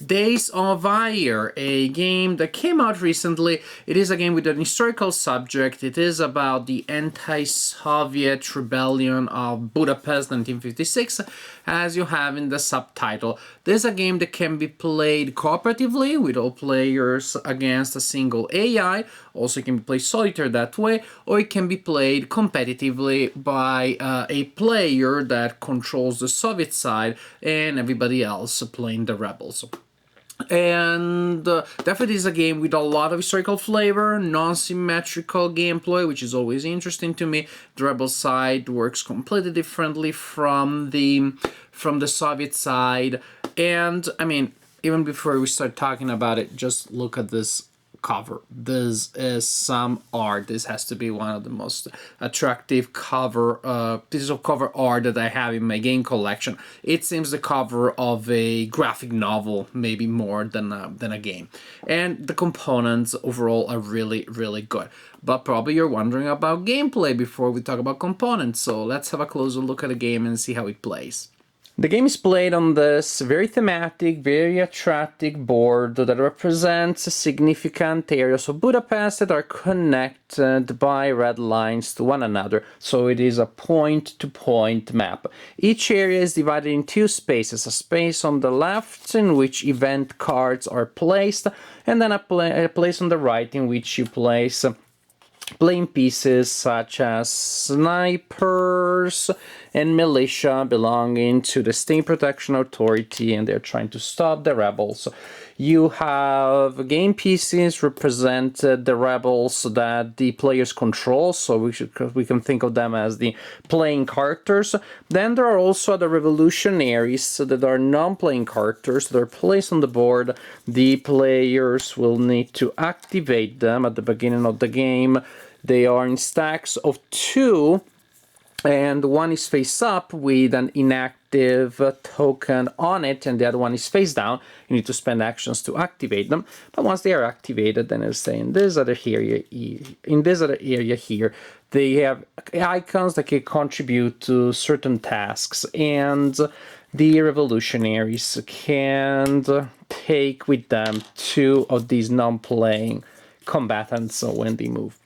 Days of Fire, a game that came out recently. It is a game with an historical subject. It is about the anti-Soviet rebellion of Budapest 1956, as you have in the subtitle. This is a game that can be played cooperatively with all players against a single AI. Also, it can be played solitaire that way, or it can be played competitively by a player that controls the Soviet side and everybody else playing the rebels. And definitely is a game with a lot of historical flavor, non-symmetrical gameplay, which is always interesting to me. The rebel side works completely differently from the Soviet side, and I mean, even before we start talking about it, just look at this cover. This is some art. This has to be one of the most attractive pieces of cover art that I have in my game collection. It seems the cover of a graphic novel, maybe more than a game. And the components overall are really, really good. But probably you're wondering about gameplay before we talk about components, so let's have a closer look at the game and see how it plays. The game is played on this very thematic, very attractive board that represents significant areas of Budapest that are connected by red lines to one another, so it is a point-to-point map. Each area is divided in two spaces, a space on the left in which event cards are placed, and then a place on the right in which you place playing pieces such as snipers and militia belonging to the State Protection Authority, and they're trying to stop the rebels. You have game pieces represent the rebels that the players control, so we can think of them as the playing characters. Then there are also the revolutionaries that are non-playing characters that are placed on the board. The players will need to activate them at the beginning of the game. They are in stacks of 2, and one is face up with an inactive token on it, and the other one is face down. You need to spend actions to activate them. But once they are activated, then it'll say in this other area here, they have icons that can contribute to certain tasks, and the revolutionaries can take with them 2 of these non-playing combatants when they move.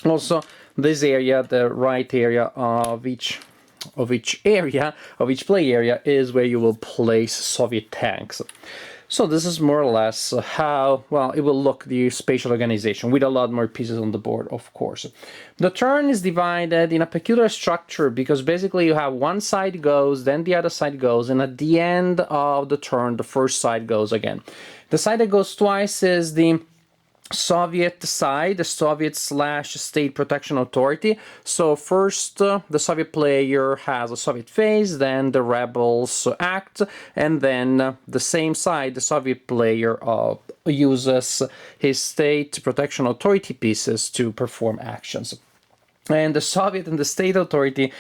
Also, this area, the right area of each play area, is where you will place Soviet tanks. So this is more or less how, well, it will look, the spatial organization, with a lot more pieces on the board, of course. The turn is divided in a peculiar structure because basically you have one side goes, then the other side goes, and at the end of the turn, the first side goes again. The side that goes twice is the Soviet side, the Soviet/State Protection Authority. So first, the Soviet player has a Soviet phase, then the rebels act, and then the same side, the Soviet player uses his State Protection Authority pieces to perform actions. And the Soviet and the State Authority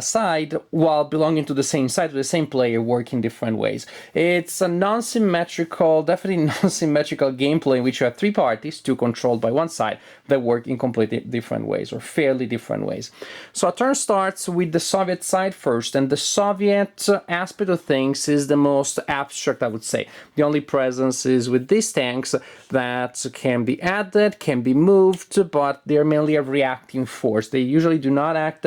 side, while belonging to the same side, to the same player, work in different ways. It's a definitely non-symmetrical gameplay in which you have 3 parties, 2 controlled by one side, that work in completely different ways, or fairly different ways. So a turn starts with the Soviet side first, and the Soviet aspect of things is the most abstract, I would say. The only presence is with these tanks that can be added, can be moved, but they're mainly a reacting force. They usually do not act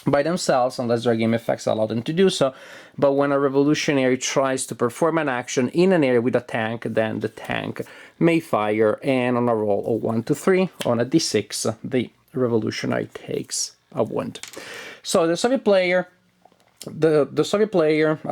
by themselves unless their game effects allow them to do so. But when a revolutionary tries to perform an action in an area with a tank, then the tank may fire, and on a roll of 1 to 3, on a d6, the revolutionary takes a wound. So the Soviet player at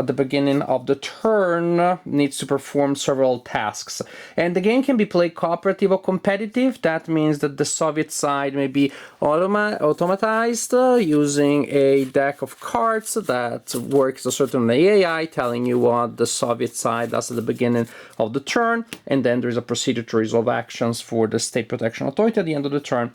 the beginning of the turn needs to perform several tasks, and the game can be played cooperative or competitive. That means that the Soviet side may be automatized using a deck of cards that works a certain AI, telling you what the Soviet side does at the beginning of the turn, and then there's a procedure to resolve actions for the State Protection Authority at the end of the turn,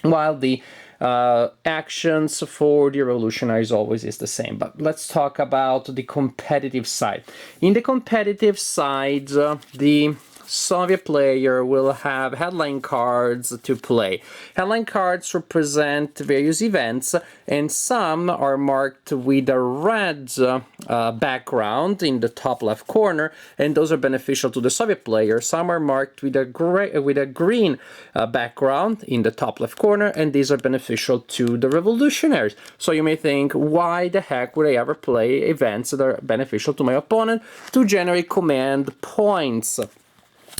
while the actions for the revolutionaries always is the same. But let's talk about the competitive side. In the competitive side, the Soviet player will have headline cards to play. Headline cards represent various events, and some are marked with a red background in the top left corner, and those are beneficial to the Soviet player. Some are marked with a green background in the top left corner, and these are beneficial to the revolutionaries. So you may think, why the heck would I ever play events that are beneficial to my opponent? To generate command points.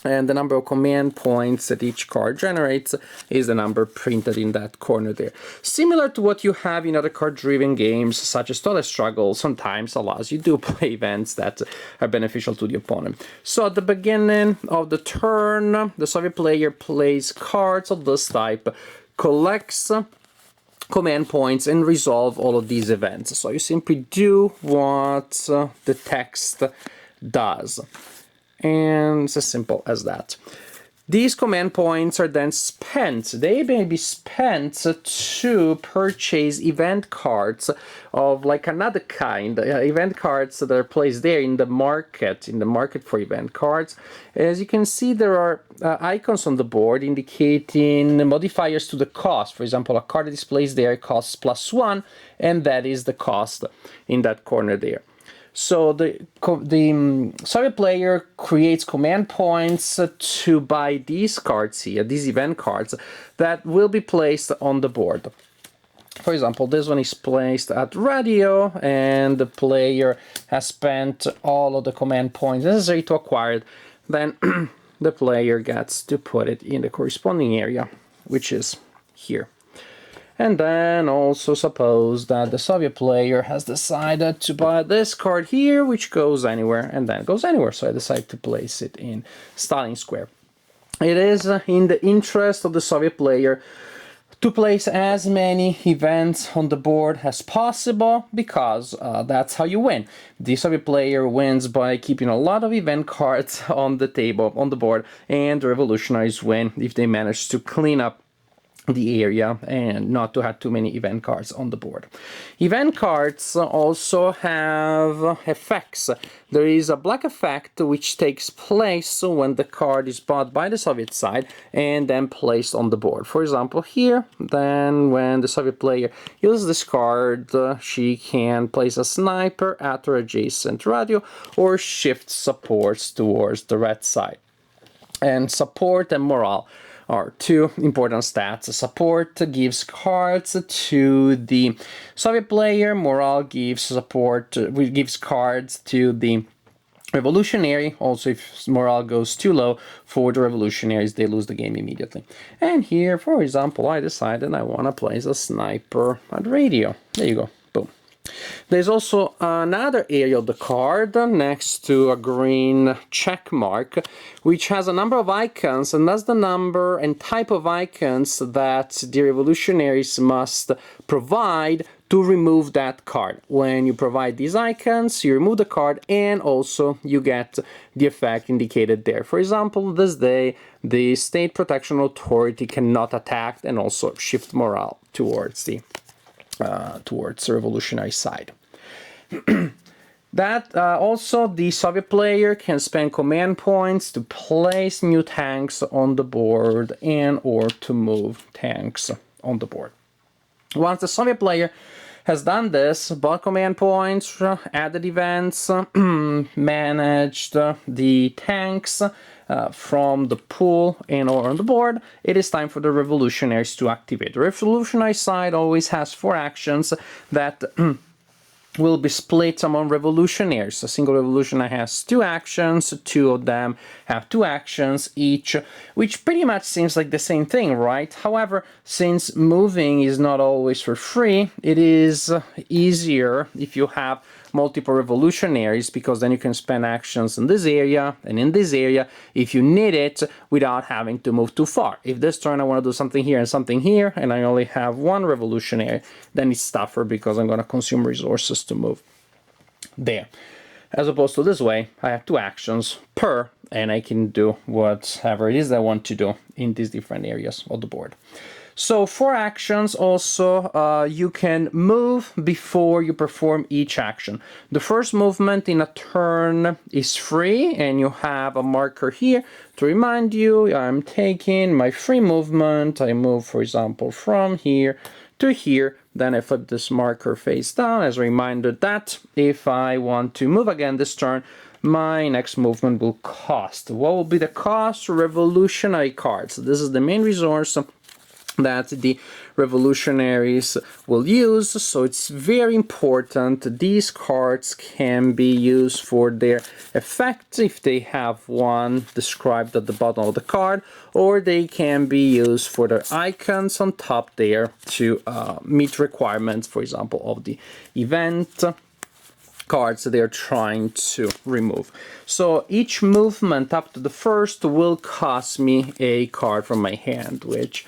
And the number of command points that each card generates is the number printed in that corner there. Similar to what you have in other card-driven games, such as Toilet Struggle, sometimes allows you to play events that are beneficial to the opponent. So at the beginning of the turn, the Soviet player plays cards of this type, collects command points, and resolve all of these events. So you simply do what the text does. And it's as simple as that. These command points are then spent. They may be spent to purchase event cards of like another kind, event cards that are placed there in the market for event cards. As you can see, there are icons on the board indicating modifiers to the cost. For example, a card that is placed there costs +1, and that is the cost in that corner there. So the Soviet player creates command points to buy these cards here, these event cards, that will be placed on the board. For example, this one is placed at radio, and the player has spent all of the command points necessary to acquire it. Then the player gets to put it in the corresponding area, which is here. And then also suppose that the Soviet player has decided to buy this card here, which goes anywhere, and then goes anywhere. So I decide to place it in Stalin Square. It is in the interest of the Soviet player to place as many events on the board as possible, because that's how you win. The Soviet player wins by keeping a lot of event cards on the table, on the board, and the revolutionaries win if they manage to clean up the area and not to have too many event cards on the board. Event cards also have effects. There is a black effect which takes place when the card is bought by the Soviet side and then placed on the board. For example, here, then when the Soviet player uses this card, she can place a sniper at her adjacent radio or shift supports towards the red side. And support and morale are two important stats. Support gives cards to the Soviet player. Morale gives gives cards to the revolutionary. Also, if morale goes too low for the revolutionaries, they lose the game immediately. And here, for example, I decided I want to place a sniper at radio. There you go. Boom. There's also another area of the card next to a green check mark, which has a number of icons, and that's the number and type of icons that the revolutionaries must provide to remove that card. When you provide these icons, you remove the card, and also you get the effect indicated there. For example, this day, the State Protection Authority cannot attack, and also shift morale towards the revolutionary side. That also the Soviet player can spend command points to place new tanks on the board and or to move tanks on the board. Once the Soviet player has done this, bought command points, added events, managed the tanks from the pool and or on the board, it is time for the revolutionaries to activate. The revolutionary side always has 4 actions that will be split among revolutionaries. A single revolutionary has 2 actions, 2 of them have 2 actions each, which pretty much seems like the same thing, right? However, since moving is not always for free, it is easier if you have multiple revolutionaries, because then you can spend actions in this area and in this area if you need it without having to move too far. If this turn I want to do something here and I only have 1 revolutionary, then it's tougher because I'm going to consume resources to move there. As opposed to this way, I have 2 actions per, and I can do whatever it is I want to do in these different areas of the board. So for actions also, you can move before you perform each action. The first movement in a turn is free, and you have a marker here to remind you I'm taking my free movement. I move, for example, from here to here. Then I flip this marker face down as a reminder that if I want to move again this turn, my next movement will cost. What will be the cost? Revolutionary cards. This is the main resource that the revolutionaries will use, so it's very important. These cards can be used for their effect if they have one described at the bottom of the card, or they can be used for their icons on top there to meet requirements, for example, of the event cards that they're trying to remove. So each movement up to the first will cost me a card from my hand, which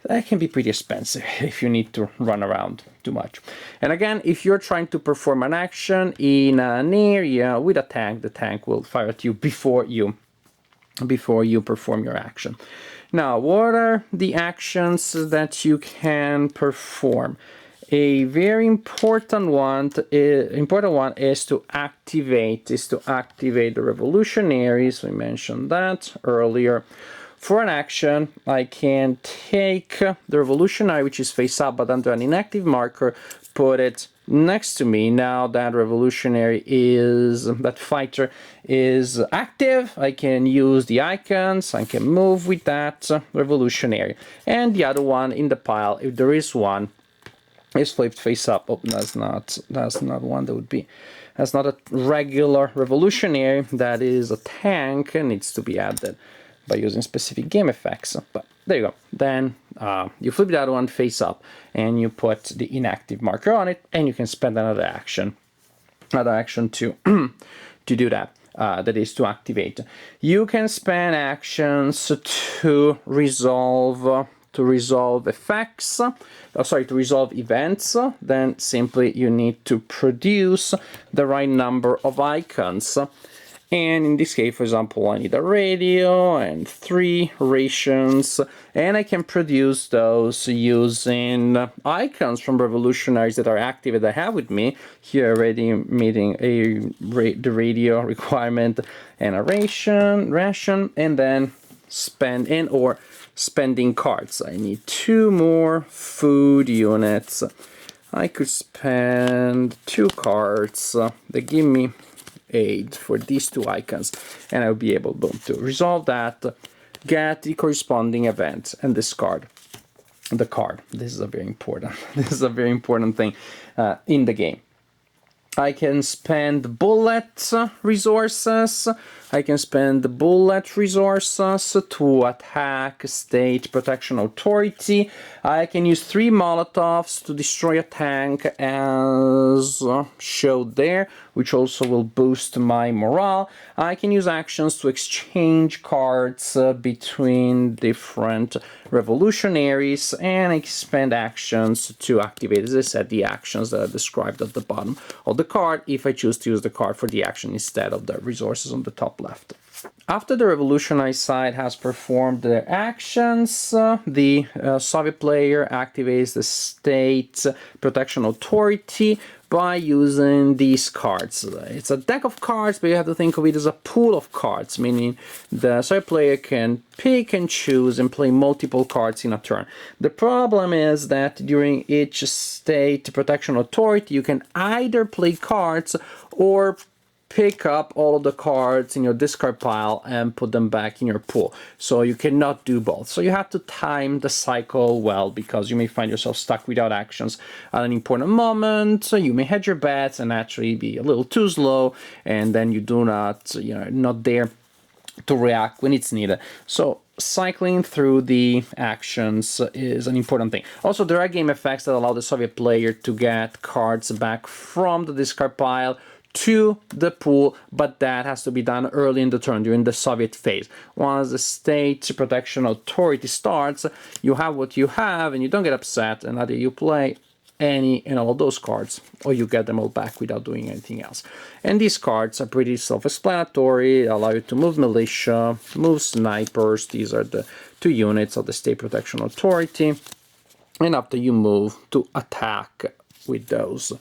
that can be pretty expensive if you need to run around too much. And again, if you're trying to perform an action in an area with a tank, the tank will fire at you before you perform your action. Now, what are the actions that you can perform? A very important one is to activate the revolutionaries. We mentioned that earlier. For an action, I can take the revolutionary, which is face up but under an inactive marker, put it next to me. Now that fighter is active, I can use the icons, I can move with that revolutionary. And the other one in the pile, if there is one, is flipped face up. Oh, that's not one that would be. That's not a regular revolutionary. That is a tank and needs to be added by using specific game effects. But there you go. Then you flip the other one face up and you put the inactive marker on it, and you can spend another action to to do that. That is to activate. You can spend actions to resolve effects, to resolve events. Then simply you need to produce the right number of icons. And in this case, for example, I need a radio and 3 rations, and I can produce those using icons from revolutionaries that are active that I have with me. Here already meeting the radio requirement and a ration, and then spending cards. I need 2 more food units. I could spend 2 cards that give me 8 for these 2 icons, and I'll be able to resolve that, get the corresponding event, and discard the card. This is a very important thing in the game. I can spend bullet resources. To attack State Protection Authority. I can use 3 Molotovs to destroy a tank as showed there, which also will boost my morale. I can use actions to exchange cards between different revolutionaries, and I spend actions to activate, as I said, the actions that are described at the bottom of the card if I choose to use the card for the action instead of the resources on the top left. After the revolutionized side has performed their actions, the Soviet player activates the State Protection Authority by using these cards. It's a deck of cards, but you have to think of it as a pool of cards, meaning the Soviet player can pick and choose and play multiple cards in a turn. The problem is that during each State Protection Authority, you can either play cards or pick up all of the cards in your discard pile and put them back in your pool. So you cannot do both. So you have to time the cycle well, because you may find yourself stuck without actions at an important moment. So you may hedge your bets and actually be a little too slow, and then you do not, not there to react when it's needed. So cycling through the actions is an important thing. Also, there are game effects that allow the Soviet player to get cards back from the discard pile to the pool, but that has to be done early in the turn during the Soviet phase. Once the State Protection Authority starts, you have what you have and you don't get upset, and either you play any and all those cards or you get them all back without doing anything else. And these cards are pretty self-explanatory, allow you to move militia, move snipers. These are the 2 units of the State Protection Authority. and after you move to attack with those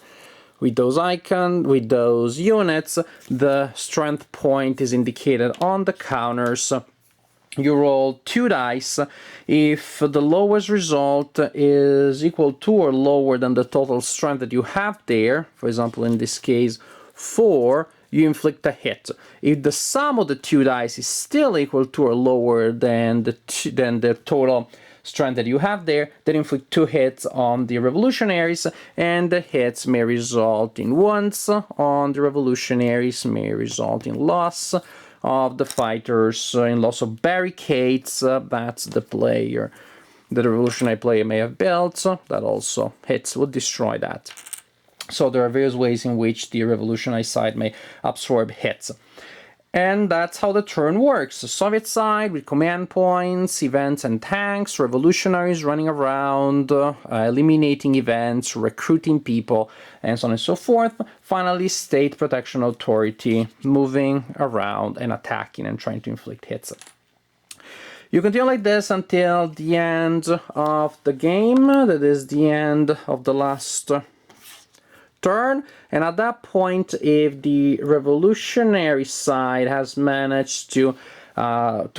units. The strength point is indicated on the counters. You roll 2 dice. If the lowest result is equal to or lower than the total strength that you have there, for example in this case 4, you inflict a hit. If the sum of the 2 dice is still equal to or lower than the total strength that you have there, then inflict 2 hits on the revolutionaries, and the hits may result in wounds on the revolutionaries, may result in loss of the fighters, in loss of barricades. That's the player, the revolutionary player may have built, so that also hits would destroy that. So there are various ways in which the revolutionary side may absorb hits. And that's how the turn works. The Soviet side with command points, events and tanks, revolutionaries running around, eliminating events, recruiting people, and so on and so forth. Finally, State Protection Authority moving around and attacking and trying to inflict hits. You continue like this until the end of the game, that is the end of the last turn, and at that point, if the revolutionary side has managed to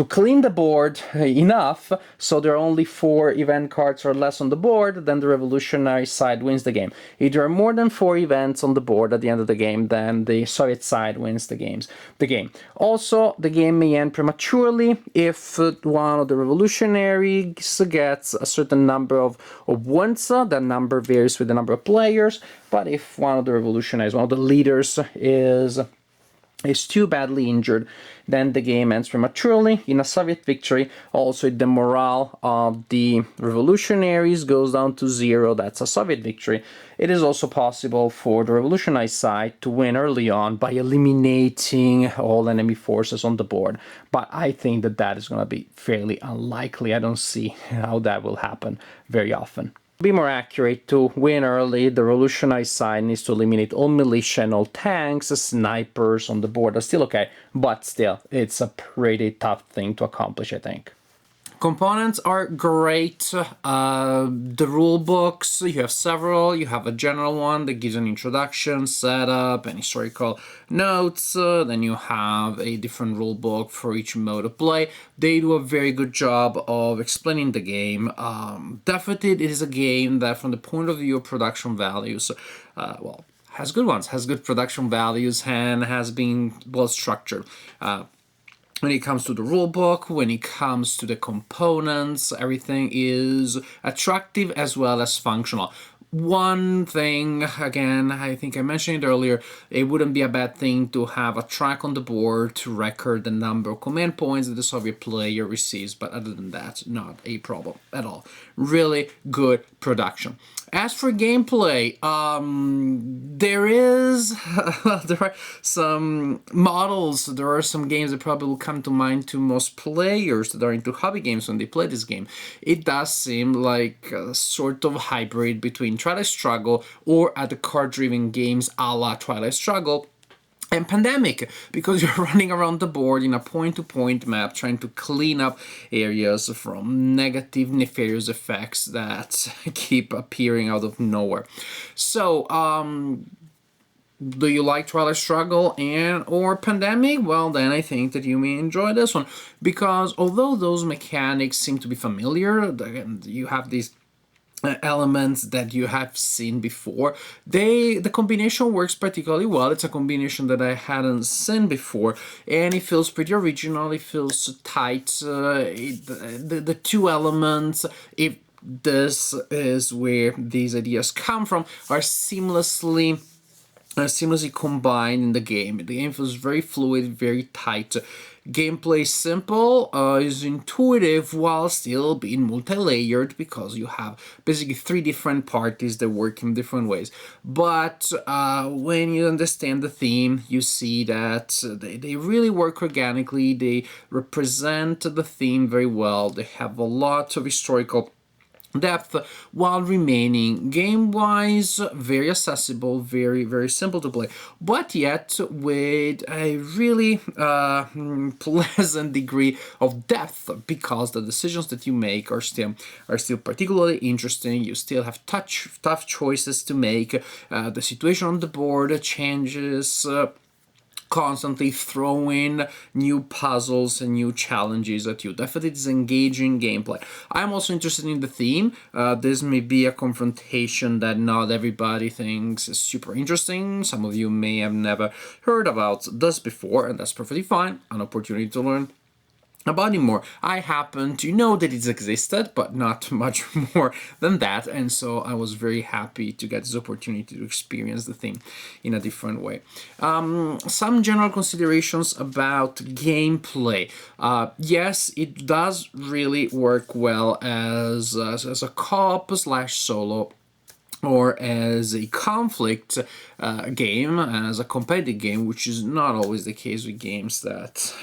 clean the board enough so there are only 4 event cards or less on the board, then the revolutionary side wins the game. If there are more than 4 events on the board at the end of the game, then the Soviet side wins the game. Also, the game may end prematurely if one of the revolutionaries gets a certain number of wounds. That number varies with the number of players, but if one of the revolutionaries, one of the leaders is too badly injured, then the game ends prematurely. In a Soviet victory, also the morale of the revolutionaries goes down to 0. That's a Soviet victory. It is also possible for the revolutionary side to win early on by eliminating all enemy forces on the board. But I think that is going to be fairly unlikely. I don't see how that will happen very often. To be more accurate, to win early, the revolutionary side needs to eliminate all militia and all tanks. Snipers on the board are still okay, but still, it's a pretty tough thing to accomplish, I think. Components are great. The rule books, you have several. You have a general one that gives an introduction, setup, and historical notes. Then you have a different rule book for each mode of play. They do a very good job of explaining the game. Definitely, it is a game that, from the point of view of production values, has good ones, has good production values, and has been well structured. When it comes to the rulebook, when it comes to the components, everything is attractive as well as functional. One thing, again, I think I mentioned it earlier, it wouldn't be a bad thing to have a track on the board to record the number of command points that the Soviet player receives, but other than that, not a problem at all. Really good production. As for gameplay, there are some models, there are some games that probably will come to mind to most players that are into hobby games when they play this game. It does seem like a sort of hybrid between Twilight Struggle or other card-driven games a la Twilight Struggle and Pandemic, because you're running around the board in a point-to-point map trying to clean up areas from negative, nefarious effects that keep appearing out of nowhere. So, do you like Twilight Struggle and or Pandemic? Well, then I think that you may enjoy this one, because although those mechanics seem to be familiar, you have these elements that you have seen before, the combination works particularly well. It's a combination that I hadn't seen before, and it feels pretty original. It feels tight. The 2 elements, if this is where these ideas come from, are seamlessly combined in the game. The game feels very fluid, very tight. Gameplay simple, is intuitive while still being multi-layered, because you have basically 3 different parties that work in different ways. But when you understand the theme, you see that they really work organically. They represent the theme very well. They have a lot of historical depth while remaining game-wise very accessible, very simple to play, but yet with a really pleasant degree of depth, because the decisions that you make are still particularly interesting. You still have tough choices to make. The situation on the board changes constantly, throwing new puzzles and new challenges at you. Definitely this engaging gameplay. I'm also interested in the theme. This may be a confrontation that not everybody thinks is super interesting. Some of you may have never heard about this before, and that's perfectly fine. An opportunity to learn about it more. I happen to know that it's existed, but not much more than that, and so I was very happy to get this opportunity to experience the thing in a different way. Some general considerations about gameplay. Yes, it does really work well as a co-op slash solo, or as a conflict game, as a competitive game, which is not always the case with games that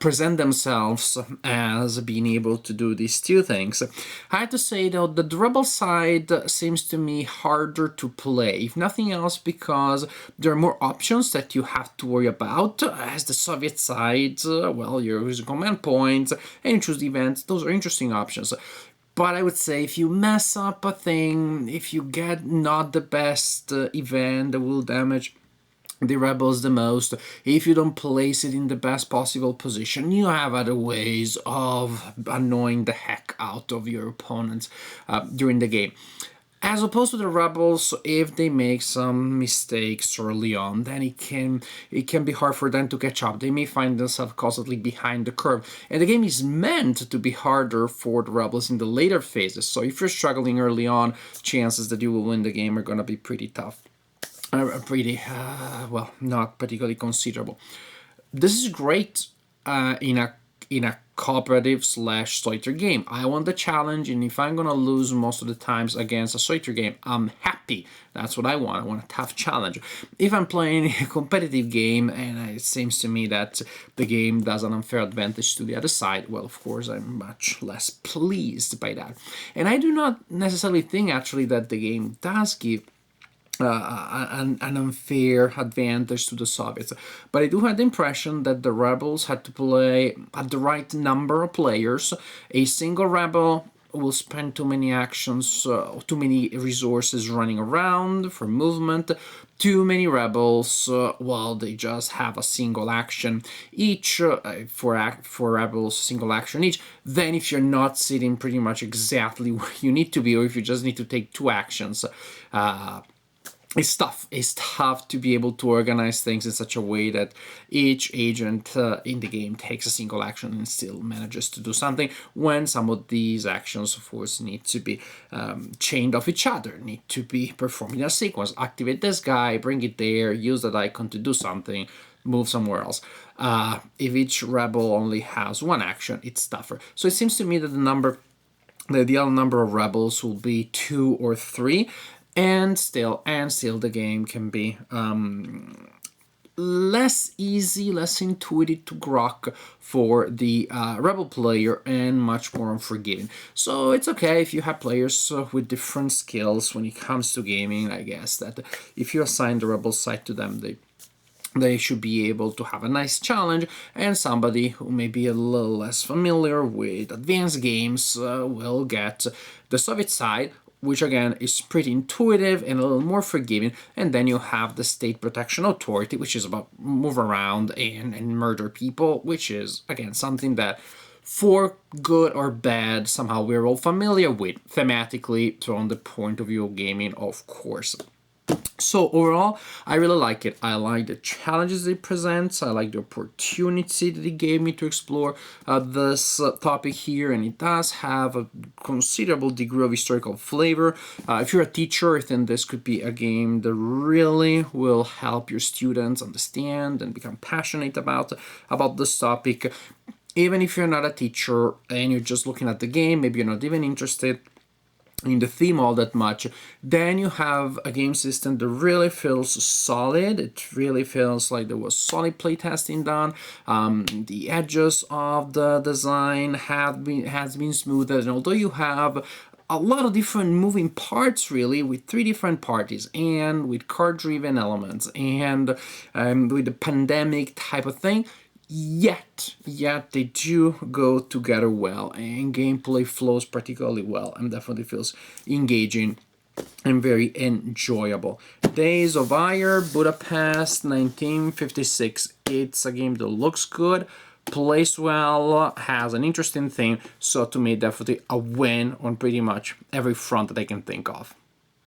present themselves as being able to do these two things. I have to say though, the rebel side seems to me harder to play, if nothing else because there are more options that you have to worry about, as the Soviet side, well, you're using command points and you choose the events. Those are interesting options. But I would say if you mess up a thing, if you get not the best event that will damage the rebels the most, if you don't place it in the best possible position, you have other ways of annoying the heck out of your opponents during the game. As opposed to the rebels, if they make some mistakes early on, then it can be hard for them to catch up. They may find themselves constantly behind the curve, and the game is meant to be harder for the rebels in the later phases. So if you're struggling early on, chances that you will win the game are gonna be pretty tough, well, not particularly considerable. This is great in a cooperative slash solitaire game. I want the challenge, and if I'm gonna lose most of the times against a solitaire game, I'm happy. That's what I want. I want a tough challenge. If I'm playing a competitive game and it seems to me that the game does an unfair advantage to the other side, well, of course, I'm much less pleased by that. And I do not necessarily think actually that the game does give an unfair advantage to the Soviets. But I do have the impression that the rebels had to play at the right number of players. A single rebel will spend too many actions, too many resources running around for movement. Too many rebels, well, they just have a single action each, for rebels, single action each. Then if you're not sitting pretty much exactly where you need to be, or if you just need to take two actions, it's tough. It's tough to be able to organize things in such a way that each agent in the game takes a single action and still manages to do something, when some of these actions, of course, need to be chained off each other, need to be performed in a sequence. Activate this guy, bring it there, use that icon to do something, move somewhere else. If each rebel only has one action, it's tougher. So it seems to me that the ideal number of rebels will be 2 or 3, and still the game can be less easy, less intuitive to grok for the rebel player, and much more unforgiving. So it's okay if you have players with different skills when it comes to gaming. I guess that if you assign the rebel side to them, they should be able to have a nice challenge, and somebody who may be a little less familiar with advanced games will get the Soviet side, which again is pretty intuitive and a little more forgiving. And then you have the State Protection Authority, which is about move around and murder people, which is again something that, for good or bad, somehow we're all familiar with thematically from the point of view of gaming, of course. So overall, I really like it. I like the challenges it presents. I like the opportunity that it gave me to explore this topic here, and it does have a considerable degree of historical flavor. If you're a teacher, then this could be a game that really will help your students understand and become passionate about this topic. Even if you're not a teacher and you're just looking at the game, maybe you're not even interested, in the theme all that much. Then you have a game system that really feels solid. It really feels like there was solid playtesting done. The edges of the design has been smoothed, and although you have a lot of different moving parts, really, with 3 different parties and with card-driven elements and with the pandemic type of thing, yet they do go together well, and gameplay flows particularly well and definitely feels engaging and very enjoyable. Days of Ire, Budapest 1956. It's a game that looks good, plays well, has an interesting theme, so to me definitely a win on pretty much every front that I can think of.